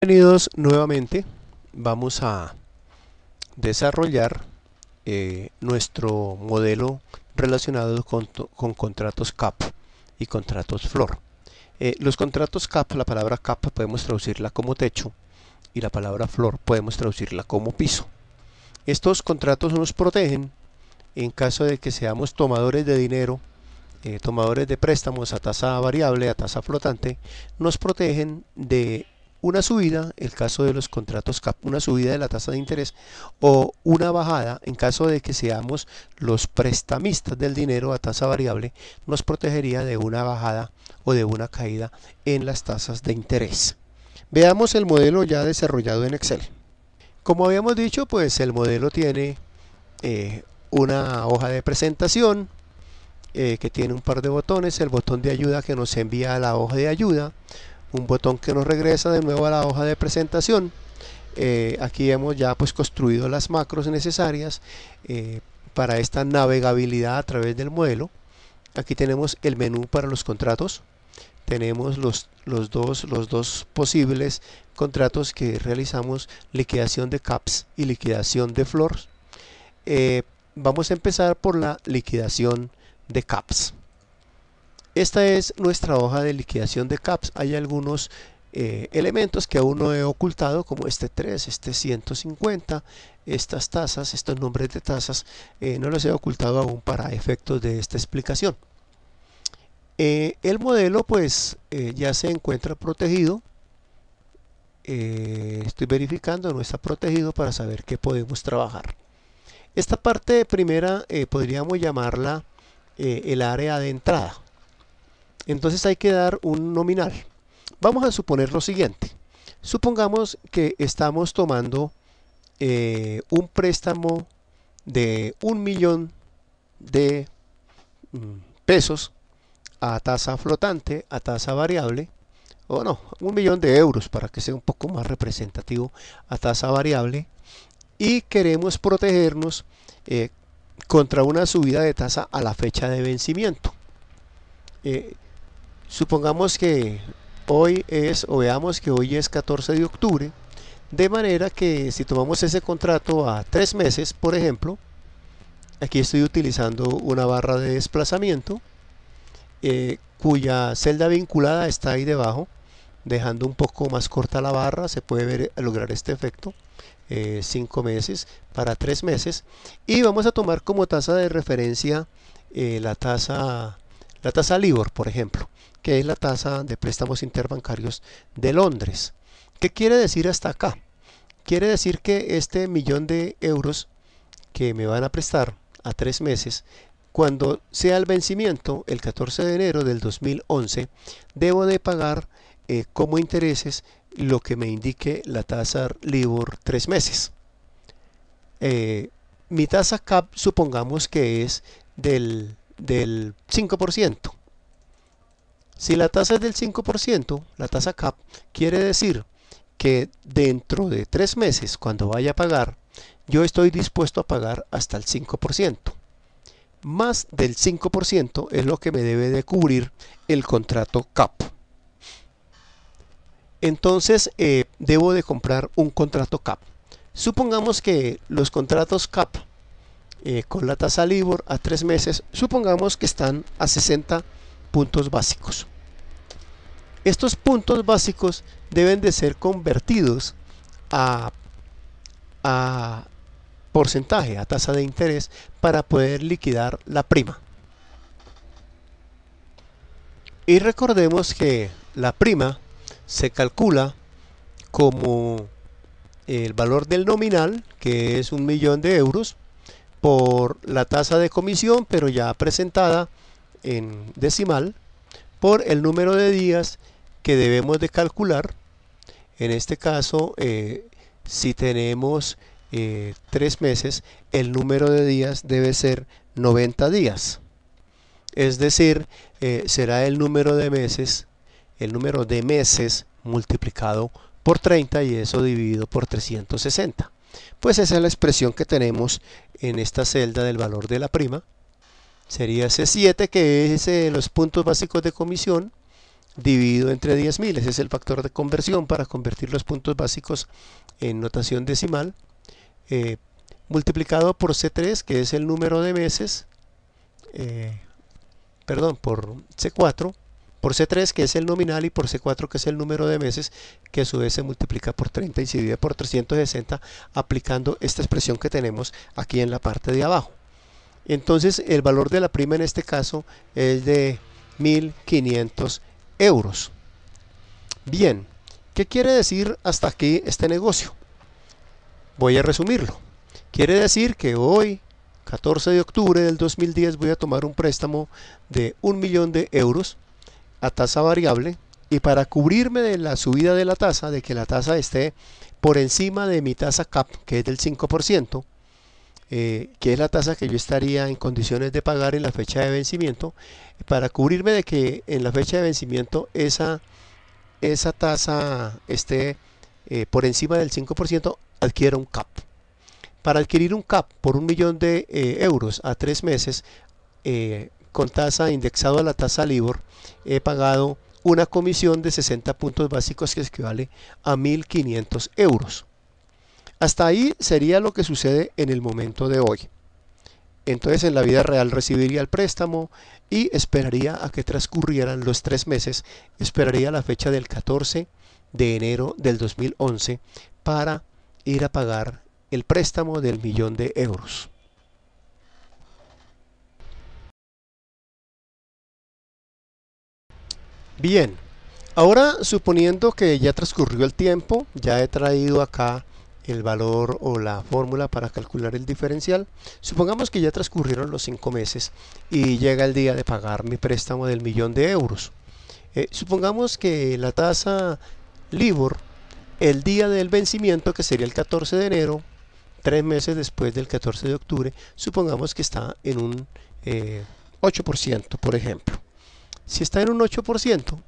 Bienvenidos nuevamente. Vamos a desarrollar nuestro modelo relacionado con contratos CAP y contratos FLOR. Los contratos CAP, la palabra CAP podemos traducirla como techo y la palabra FLOR podemos traducirla como piso. Estos contratos nos protegen en caso de que seamos tomadores de dinero, tomadores de préstamos a tasa variable, a tasa flotante, nos protegen de una subida, el caso de los contratos CAP, una subida de la tasa de interés, o una bajada en caso de que seamos los prestamistas del dinero a tasa variable, nos protegería de una bajada o de una caída en las tasas de interés. Veamos el modelo ya desarrollado en Excel. Como habíamos dicho, pues el modelo tiene una hoja de presentación que tiene un par de botones, el botón de ayuda que nos envía a la hoja de ayuda, un botón que nos regresa de nuevo a la hoja de presentación. Aquí hemos ya pues construido las macros necesarias para esta navegabilidad a través del modelo. Aquí tenemos el menú para los contratos, tenemos los dos posibles contratos que realizamos, liquidación de CAPs y liquidación de FLORs. Vamos a empezar por la liquidación de CAPs. Esta es nuestra hoja de liquidación de CAPs. Hay algunos elementos que aún no he ocultado, como este 3, este 150, estas tasas, estos nombres de tasas, no los he ocultado aún para efectos de esta explicación. El modelo pues ya se encuentra protegido. Estoy verificando, no está protegido para saber qué podemos trabajar. Esta parte primera podríamos llamarla el área de entrada. Entonces hay que dar un nominal. Vamos a suponer lo siguiente. Supongamos que estamos tomando un préstamo de 1.000.000 de pesos a tasa flotante, a tasa variable, o no, 1.000.000 de euros para que sea un poco más representativo, a tasa variable, y queremos protegernos contra una subida de tasa a la fecha de vencimiento. Supongamos que hoy es, o veamos que hoy es 14 de octubre, de manera que si tomamos ese contrato a 3 meses, por ejemplo, aquí estoy utilizando una barra de desplazamiento, cuya celda vinculada está ahí debajo, dejando un poco más corta la barra, se puede lograr este efecto. 5 meses para 3 meses, y vamos a tomar como tasa de referencia la tasa LIBOR, por ejemplo, que es la tasa de préstamos interbancarios de Londres. ¿Qué quiere decir hasta acá? Quiere decir que este 1.000.000 de euros que me van a prestar a 3 meses, cuando sea el vencimiento el 14 de enero del 2011, debo de pagar como intereses lo que me indique la tasa LIBOR 3 meses. Mi tasa CAP supongamos que es del 5%. Si la tasa es del 5%, la tasa CAP, quiere decir que dentro de 3 meses, cuando vaya a pagar, yo estoy dispuesto a pagar hasta el 5%. Más del 5% es lo que me debe de cubrir el contrato CAP. Entonces debo de comprar un contrato CAP. Supongamos que los contratos CAP con la tasa LIBOR a 3 meses, supongamos que están a 60 puntos básicos. Estos puntos básicos deben de ser convertidos a porcentaje, a tasa de interés, para poder liquidar la prima. Y recordemos que la prima se calcula como el valor del nominal, que es 1.000.000 de euros, por la tasa de comisión, pero ya presentada en decimal, por el número de días que debemos de calcular. En este caso, si tenemos 3 meses, el número de días debe ser 90 días. Es decir, será el número de meses multiplicado por 30 y eso dividido por 360. Pues esa es la expresión que tenemos en esta celda del valor de la prima. Sería C7, que es los puntos básicos de comisión, dividido entre 10.000. Ese es el factor de conversión para convertir los puntos básicos en notación decimal. Multiplicado por C3, que es el número de meses, por C4, por C3, que es el nominal, y por C4, que es el número de meses, que a su vez se multiplica por 30 y se divide por 360, aplicando esta expresión que tenemos aquí en la parte de abajo. Entonces el valor de la prima en este caso es de 1.500 euros. Bien, ¿qué quiere decir hasta aquí este negocio? Voy a resumirlo. Quiere decir que hoy, 14 de octubre del 2010, voy a tomar un préstamo de 1.000.000 de euros a tasa variable, y para cubrirme de la subida de la tasa, de que la tasa esté por encima de mi tasa CAP, que es del 5%, que es la tasa que yo estaría en condiciones de pagar en la fecha de vencimiento, para cubrirme de que en la fecha de vencimiento esa tasa esté por encima del 5%, adquiero un CAP. Para adquirir un CAP por 1.000.000 de euros a 3 meses, con tasa indexado a la tasa LIBOR, he pagado una comisión de 60 puntos básicos, que equivale a 1.500 euros. Hasta ahí sería lo que sucede en el momento de hoy. Entonces en la vida real recibiría el préstamo y esperaría a que transcurrieran los 3 meses, esperaría la fecha del 14 de enero del 2011 para ir a pagar el préstamo del 1.000.000 de euros. Bien, ahora suponiendo que ya transcurrió el tiempo, ya he traído acá el valor o la fórmula para calcular el diferencial. Supongamos que ya transcurrieron los 5 meses y llega el día de pagar mi préstamo del 1.000.000 de euros. Supongamos que la tasa LIBOR, el día del vencimiento, que sería el 14 de enero, 3 meses después del 14 de octubre, supongamos que está en un 8%, por ejemplo. Si está en un 8%,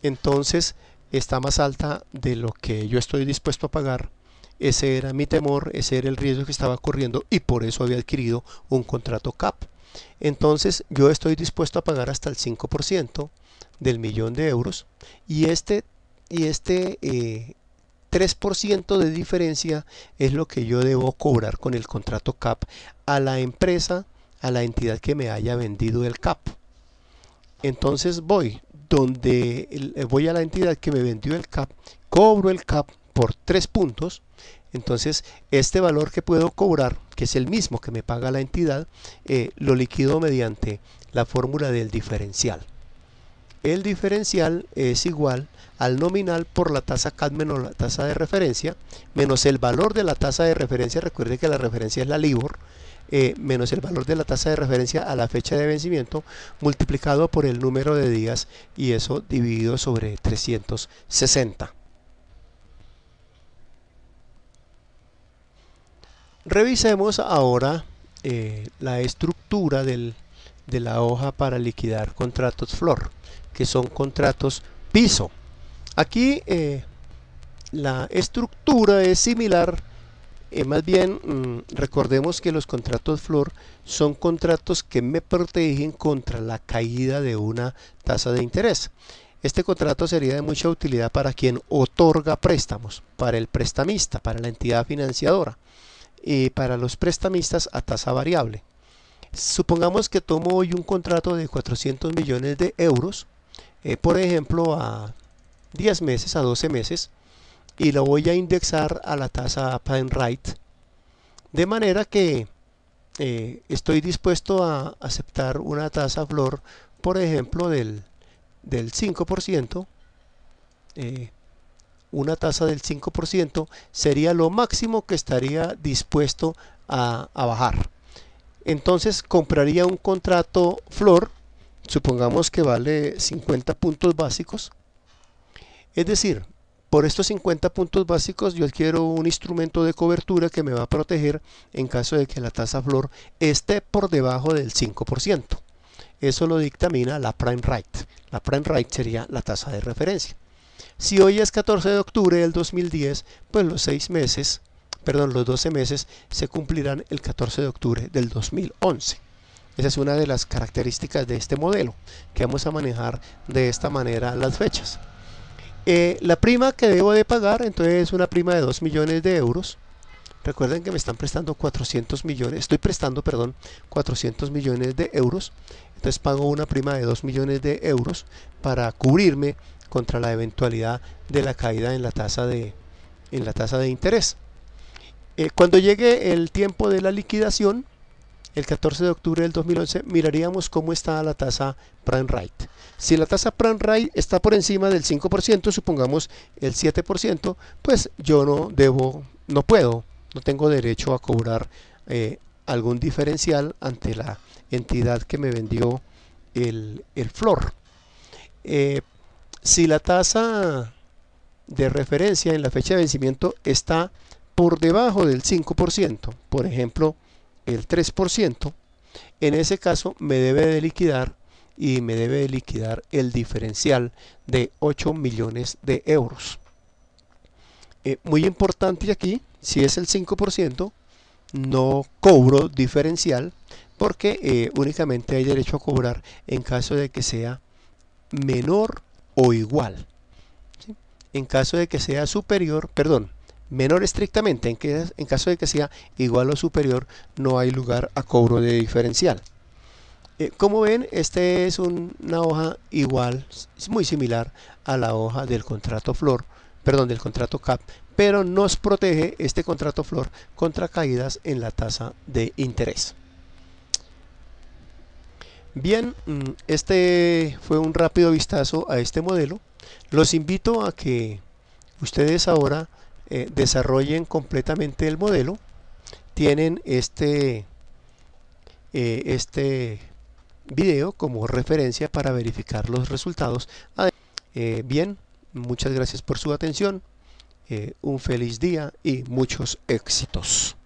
entonces está más alta de lo que yo estoy dispuesto a pagar. Ese era mi temor, ese era el riesgo que estaba corriendo, y por eso había adquirido un contrato CAP. Entonces yo estoy dispuesto a pagar hasta el 5% del 1.000.000 de euros, y este 3% de diferencia es lo que yo debo cobrar con el contrato CAP a la empresa, a la entidad que me haya vendido el CAP. Entonces voy a la entidad que me vendió el CAP, cobro el CAP por 3 puntos. Entonces este valor que puedo cobrar, que es el mismo que me paga la entidad, lo liquido mediante la fórmula del diferencial. El diferencial es igual al nominal por la tasa CAP menos la tasa de referencia, menos el valor de la tasa de referencia. Recuerde que la referencia es la LIBOR, menos el valor de la tasa de referencia a la fecha de vencimiento, multiplicado por el número de días, y eso dividido sobre 360. Revisemos ahora la estructura de la hoja para liquidar contratos FLOR, que son contratos piso. Aquí la estructura es similar. Más bien, recordemos que los contratos FLOR son contratos que me protegen contra la caída de una tasa de interés. Este contrato sería de mucha utilidad para quien otorga préstamos, para el prestamista, para la entidad financiadora, y para los prestamistas a tasa variable. Supongamos que tomo hoy un contrato de 400 millones de euros, por ejemplo a 10 meses, a 12 meses, y lo voy a indexar a la tasa prime rate, de manera que estoy dispuesto a aceptar una tasa FLOR, por ejemplo del 5%. Una tasa del 5% sería lo máximo que estaría dispuesto a bajar. Entonces compraría un contrato FLOR, supongamos que vale 50 puntos básicos. Es decir, por estos 50 puntos básicos yo adquiero un instrumento de cobertura que me va a proteger en caso de que la tasa FLOR esté por debajo del 5%. Eso lo dictamina la prime rate. La prime rate sería la tasa de referencia. Si hoy es 14 de octubre del 2010, pues los 12 meses se cumplirán el 14 de octubre del 2011. Esa es una de las características de este modelo, que vamos a manejar de esta manera las fechas. La prima que debo de pagar, entonces es una prima de 2 millones de euros. Recuerden que me están prestando 400 millones, estoy prestando, perdón, 400 millones de euros. Entonces pago una prima de 2 millones de euros para cubrirme contra la eventualidad de la caída en la tasa de interés. Cuando llegue el tiempo de la liquidación, el 14 de octubre del 2011, miraríamos cómo está la tasa prime rate. Si la tasa prime rate está por encima del 5%, supongamos el 7%, pues yo no tengo derecho a cobrar algún diferencial ante la entidad que me vendió el flor. Si la tasa de referencia en la fecha de vencimiento está por debajo del 5%, por ejemplo el 3%, en ese caso me debe de liquidar y me debe de liquidar el diferencial de 8 millones de euros. Muy importante aquí, si es el 5%, no cobro diferencial porque únicamente hay derecho a cobrar en caso de que sea menor o igual. ¿Sí? En caso de que sea superior, perdón, menor estrictamente, en caso de que sea igual o superior, no hay lugar a cobro de diferencial. Como ven, este es una hoja igual, es muy similar a la hoja del contrato flor, perdón, del contrato CAP, pero nos protege este contrato flor contra caídas en la tasa de interés. Bien, este fue un rápido vistazo a este modelo. Los invito a que ustedes ahora desarrollen completamente el modelo. Tienen este video como referencia para verificar los resultados. Bien, muchas gracias por su atención. Un feliz día y muchos éxitos.